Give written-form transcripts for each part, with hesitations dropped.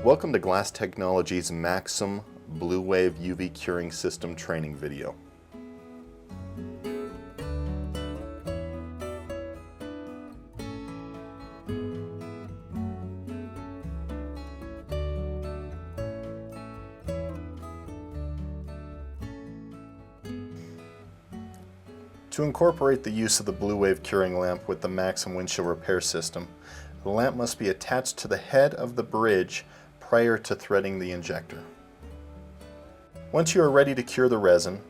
Welcome to Glass Technology's Maxim BluWave UV Curing System training video. To incorporate the use of the BluWave curing lamp with the Maxim windshield repair system, the lamp must be attached to the head of the bridge prior to threading the injector. Once you are ready to cure the resin,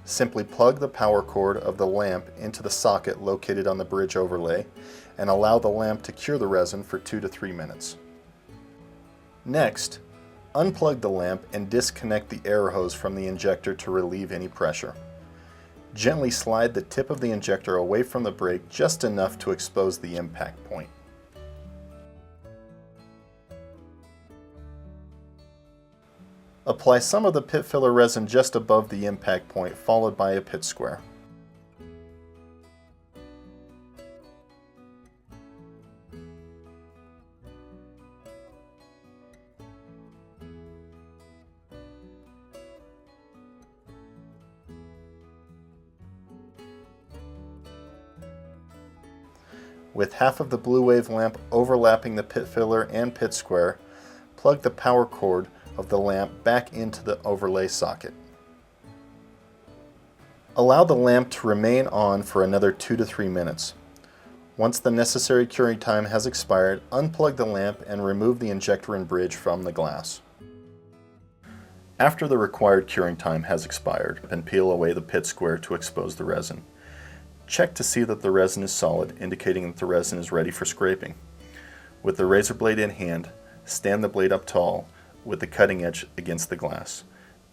simply plug the power cord of the lamp into the socket located on the bridge overlay and allow the lamp to cure the resin for 2 to 3 minutes. Next, unplug the lamp and disconnect the air hose from the injector to relieve any pressure. Gently slide the tip of the injector away from the brake just enough to expose the impact point. Apply some of the pit filler resin just above the impact point, followed by a pit square. With half of the BluWave lamp overlapping the pit filler and pit square, plug the power cord of the lamp back into the overlay socket. Allow the lamp to remain on for another 2 to 3 minutes. Once the necessary curing time has expired, unplug the lamp and remove the injector and bridge from the glass. After the required curing time has expired, and peel away the pit square to expose the resin. Check to see that the resin is solid, indicating that the resin is ready for scraping. With the razor blade in hand, stand the blade up tall with the cutting edge against the glass.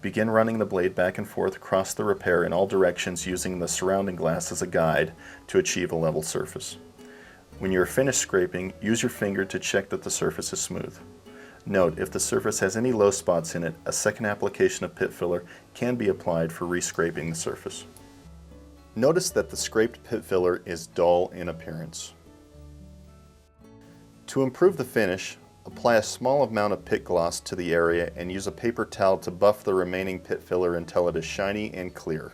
Begin running the blade back and forth across the repair in all directions using the surrounding glass as a guide to achieve a level surface. When you are finished scraping, use your finger to check that the surface is smooth. Note, if the surface has any low spots in it, a second application of pit filler can be applied for re-scraping the surface. Notice that the scraped pit filler is dull in appearance. To improve the finish, apply a small amount of pit gloss to the area and use a paper towel to buff the remaining pit filler until it is shiny and clear.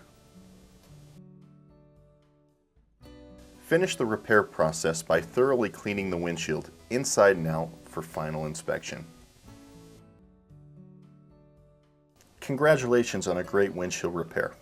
Finish the repair process by thoroughly cleaning the windshield inside and out for final inspection. Congratulations on a great windshield repair.